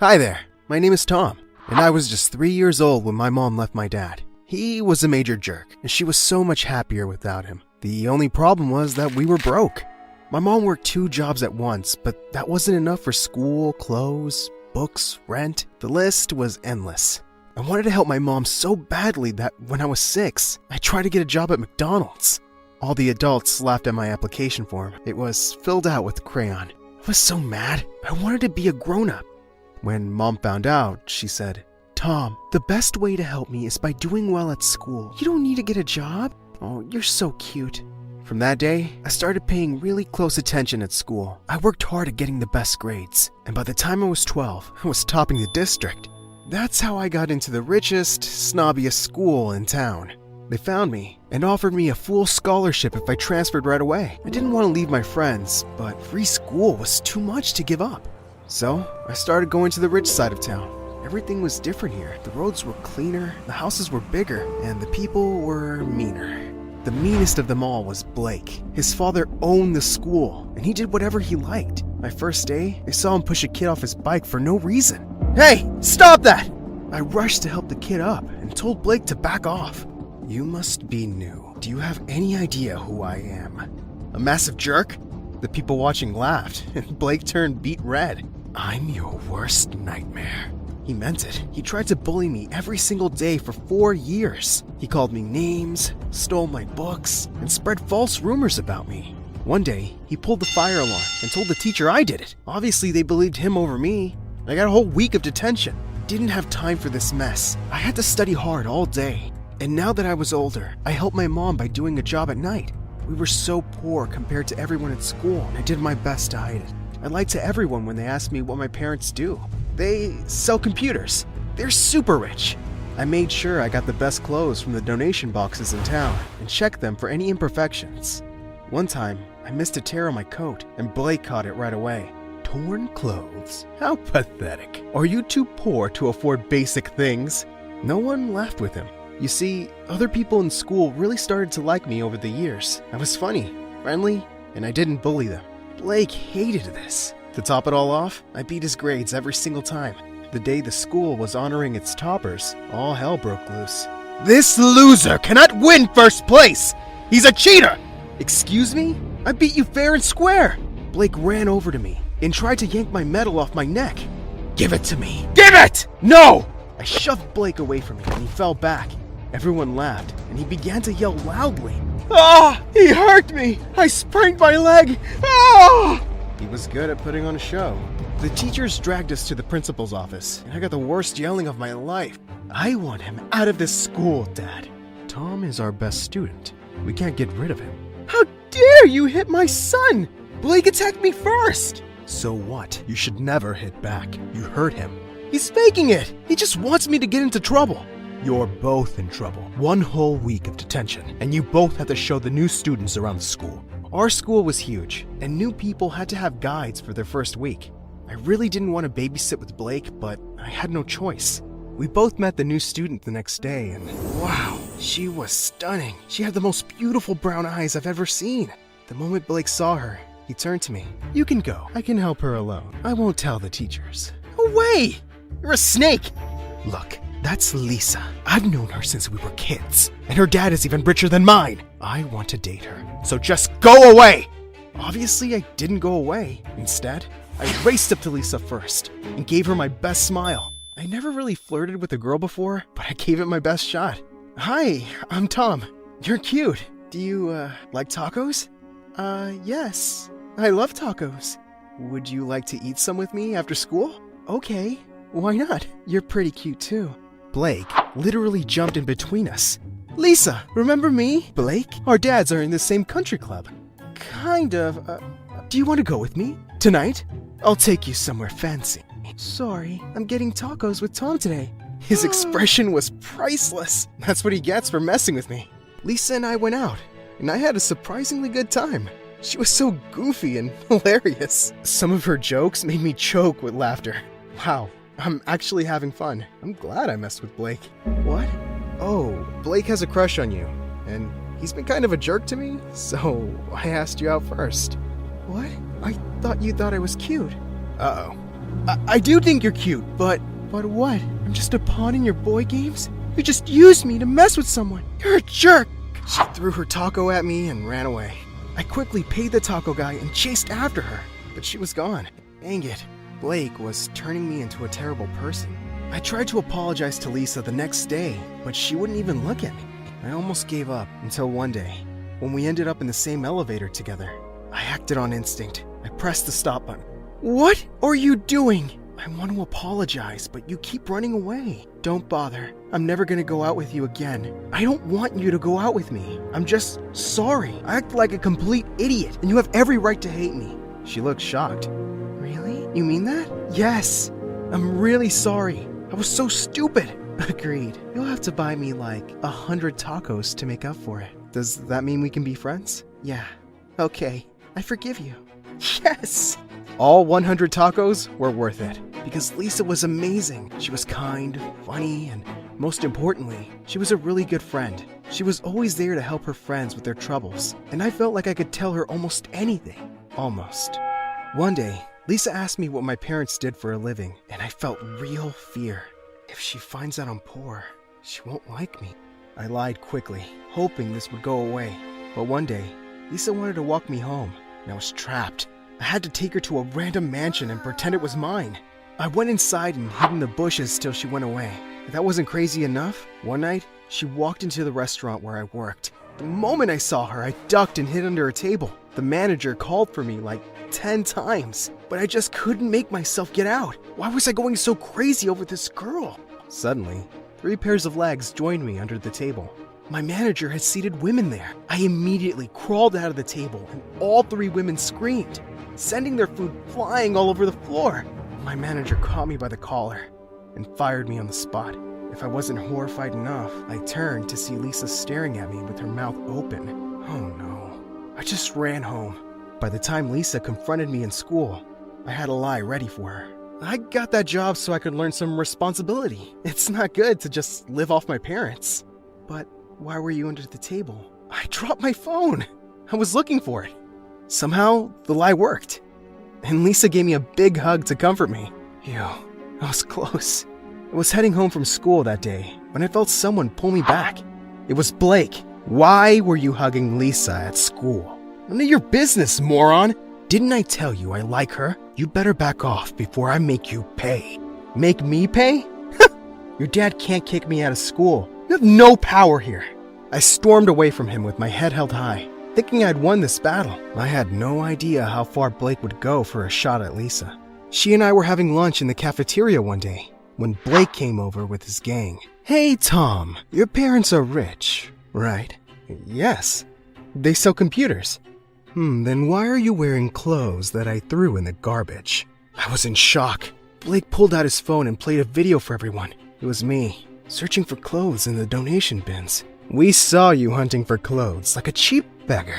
Hi there, my name is Tom, and I was just 3 years old when my mom left my dad. He was a major jerk, and she was so much happier without him. The only problem was that we were broke. My mom worked 2 jobs at once, but that wasn't enough for school, clothes, books, rent. The list was endless. I wanted to help my mom so badly that when I was 6, I tried to get a job at McDonald's. All the adults laughed at my application form. It was filled out with crayon. I was so mad. I wanted to be a grown-up. When Mom found out, she said, "Tom, the best way to help me is by doing well at school. You don't need to get a job. Oh, you're so cute." From that day, I started paying really close attention at school. I worked hard at getting the best grades, and by the time I was 12, I was topping the district. That's how I got into the richest, snobbiest school in town. They found me and offered me a full scholarship if I transferred right away. I didn't want to leave my friends, but free school was too much to give up. So I started going to the rich side of town. Everything was different here. The roads were cleaner, the houses were bigger, and the people were meaner. The meanest of them all was Blake. His father owned the school, and he did whatever he liked. My first day, I saw him push a kid off his bike for no reason. "Hey, stop that!" I rushed to help the kid up and told Blake to back off. "You must be new. Do you have any idea who I am? A massive jerk?" The people watching laughed, and Blake turned beet red. "I'm your worst nightmare." He meant it. He tried to bully me every single day for 4 years. He called me names, stole my books, and spread false rumors about me. One day, he pulled the fire alarm and told the teacher I did it. Obviously, they believed him over me. I got a whole week of detention. Didn't have time for this mess. I had to study hard all day. And now that I was older, I helped my mom by doing a job at night. We were so poor compared to everyone at school, and I did my best to hide it. I lied to everyone when they asked me what my parents do. They sell computers. They're super rich. I made sure I got the best clothes from the donation boxes in town and checked them for any imperfections. One time, I missed a tear on my coat, and Blake caught it right away. "Torn clothes? How pathetic. Are you too poor to afford basic things?" No one laughed with him. You see, other people in school really started to like me over the years. I was funny, friendly, and I didn't bully them. Blake hated this. To top it all off, I beat his grades every single time. The day the school was honoring its toppers, all hell broke loose. "This loser cannot win first place! He's a cheater!" "Excuse me? I beat you fair and square!" Blake ran over to me and tried to yank my medal off my neck. "Give it to me! Give it! No!" I shoved Blake away from me and he fell back. Everyone laughed, and he began to yell loudly. "Ah! He hurt me! I sprained my leg! Ah!" He was good at putting on a show. The teachers dragged us to the principal's office, and I got the worst yelling of my life. "I want him out of this school, Dad. Tom is our best student. We can't get rid of him." "How dare you hit my son! Blake attacked me first!" "So what? You should never hit back. You hurt him." "He's faking it! He just wants me to get into trouble." "You're both in trouble. 1 whole week of detention, and you both have to show the new students around the school." Our school was huge, and new people had to have guides for their first week. I really didn't want to babysit with Blake, but I had no choice. We both met the new student the next day, and wow, she was stunning. She had the most beautiful brown eyes I've ever seen. The moment Blake saw her, he turned to me. "You can go. I can help her alone. I won't tell the teachers." "No way! You're a snake!" "Look, that's Lisa. I've known her since we were kids, and her dad is even richer than mine. I want to date her, so just go away!" Obviously, I didn't go away. Instead, I raced up to Lisa first and gave her my best smile. I never really flirted with a girl before, but I gave it my best shot. "Hi, I'm Tom. You're cute. Do you, like tacos?" Yes. I love tacos." "Would you like to eat some with me after school?" "Okay. Why not? You're pretty cute too." Blake literally jumped in between us. "Lisa, remember me? Blake? Our dads are in the same country club." "Kind of. Do you want to go with me? Tonight? I'll take you somewhere fancy." "Sorry, I'm getting tacos with Tom today." His expression was priceless. That's what he gets for messing with me. Lisa and I went out, and I had a surprisingly good time. She was so goofy and hilarious. Some of her jokes made me choke with laughter. Wow, I'm actually having fun. I'm glad I messed with Blake. "What? Oh, Blake has a crush on you, and he's been kind of a jerk to me, so I asked you out first." "What? I thought you thought I was cute." Uh-oh. I do think you're cute, but what? I'm just a pawn in your boy games? You just used me to mess with someone. You're a jerk. She threw her taco at me and ran away. I quickly paid the taco guy and chased after her, but she was gone. Dang it. Blake was turning me into a terrible person. I tried to apologize to Lisa the next day, but she wouldn't even look at me. I almost gave up until one day, when we ended up in the same elevator together. I acted on instinct. I pressed the stop button. What are you doing? I want to apologize, but you keep running away. Don't bother. I'm never gonna go out with you again. I don't want you to go out with me. I'm just sorry. I act like a complete idiot, and you have every right to hate me. She looked shocked. Really? You mean that? Yes. I'm really sorry. I was so stupid. Agreed. You'll have to buy me like 100 tacos to make up for it. Does that mean we can be friends? Yeah. Okay. I forgive you. Yes! All 100 tacos were worth it, because Lisa was amazing. She was kind, funny, and most importantly, she was a really good friend. She was always there to help her friends with their troubles, and I felt like I could tell her almost anything. Almost. One day, Lisa asked me what my parents did for a living, and I felt real fear. If she finds out I'm poor, she won't like me. I lied quickly, hoping this would go away. But one day, Lisa wanted to walk me home, and I was trapped. I had to take her to a random mansion and pretend it was mine. I went inside and hid in the bushes till she went away. If that wasn't crazy enough, one night, she walked into the restaurant where I worked. The moment I saw her, I ducked and hid under a table. The manager called for me like 10 times, but I just couldn't make myself get out. Why was I going so crazy over this girl? Suddenly, 3 pairs of legs joined me under the table. My manager had seated women there. I immediately crawled out of the table, and all 3 women screamed, sending their food flying all over the floor. My manager caught me by the collar and fired me on the spot. If I wasn't horrified enough, I turned to see Lisa staring at me with her mouth open. Oh no. I just ran home. By the time Lisa confronted me in school, I had a lie ready for her. I got that job so I could learn some responsibility. It's not good to just live off my parents. But why were you under the table? I dropped my phone. I was looking for it. Somehow, the lie worked. And Lisa gave me a big hug to comfort me. Ew, I was close. I was heading home from school that day when I felt someone pull me back. It was Blake. Why were you hugging Lisa at school? None of your business, moron. Didn't I tell you I like her? You better back off before I make you pay. Make me pay? Your dad can't kick me out of school. You have no power here. I stormed away from him with my head held high, thinking I'd won this battle. I had no idea how far Blake would go for a shot at Lisa. She and I were having lunch in the cafeteria one day when Blake came over with his gang. Hey, Tom, your parents are rich, right? Yes. They sell computers. Then why are you wearing clothes that I threw in the garbage? I was in shock. Blake pulled out his phone and played a video for everyone. It was me, searching for clothes in the donation bins. We saw you hunting for clothes like a cheap beggar.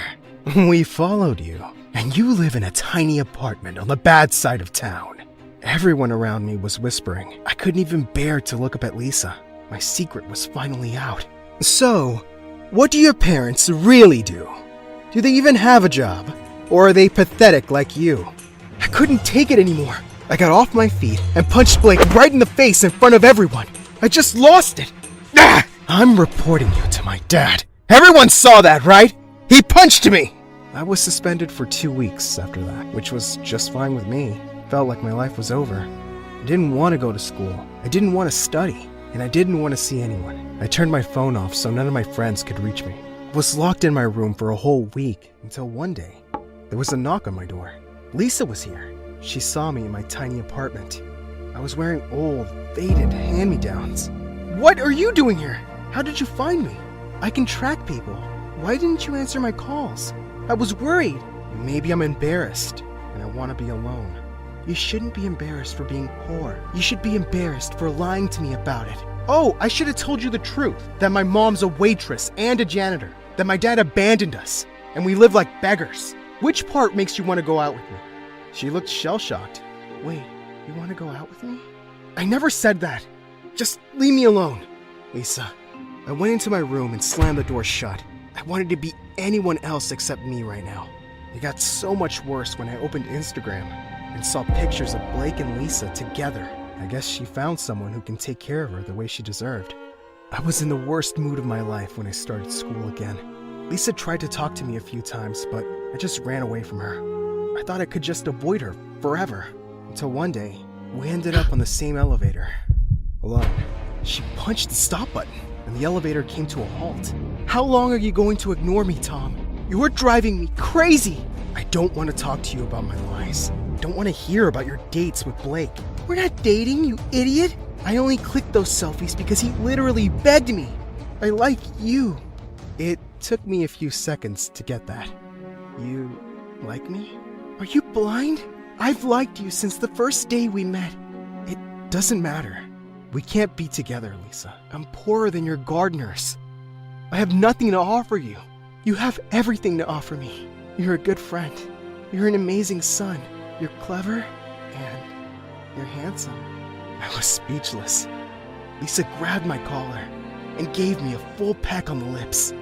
We followed you, and you live in a tiny apartment on the bad side of town. Everyone around me was whispering. I couldn't even bear to look up at Lisa. My secret was finally out. So, what do your parents really do? Do they even have a job? Or are they pathetic like you? I couldn't take it anymore. I got off my feet and punched Blake right in the face in front of everyone. I just lost it. Ah! I'm reporting you to my dad. Everyone saw that, right? He punched me! I was suspended for 2 weeks after that, which was just fine with me. Felt like my life was over. I didn't want to go to school. I didn't want to study. And I didn't want to see anyone. I turned my phone off so none of my friends could reach me. I was locked in my room for a whole week until one day, there was a knock on my door. Lisa was here. She saw me in my tiny apartment. I was wearing old, faded hand-me-downs. What are you doing here? How did you find me? I can track people. Why didn't you answer my calls? I was worried. Maybe I'm embarrassed, and I want to be alone. You shouldn't be embarrassed for being poor. You should be embarrassed for lying to me about it. Oh, I should have told you the truth, that my mom's a waitress and a janitor, that my dad abandoned us, and we live like beggars. Which part makes you want to go out with me? She looked shell-shocked. Wait, you want to go out with me? I never said that. Just leave me alone. Lisa, I went into my room and slammed the door shut. I wanted to be anyone else except me right now. It got so much worse when I opened Instagram. and saw pictures of Blake and Lisa together. I guess she found someone who can take care of her the way she deserved. I was in the worst mood of my life when I started school again. Lisa tried to talk to me a few times, but I just ran away from her. I thought I could just avoid her forever, until one day, we ended up on the same elevator, alone. She punched the stop button, and the elevator came to a halt. How long are you going to ignore me, Tom? You're driving me crazy! I don't want to talk to you about my lies. I don't want to hear about your dates with Blake. We're not dating, you idiot! I only clicked those selfies because he literally begged me. I like you. It took me a few seconds to get that. You like me? Are you blind? I've liked you since the first day we met. It doesn't matter. We can't be together, Lisa. I'm poorer than your gardeners. I have nothing to offer you. You have everything to offer me. You're a good friend. You're an amazing son. You're clever and you're handsome. I was speechless. Lisa grabbed my collar and gave me a full peck on the lips.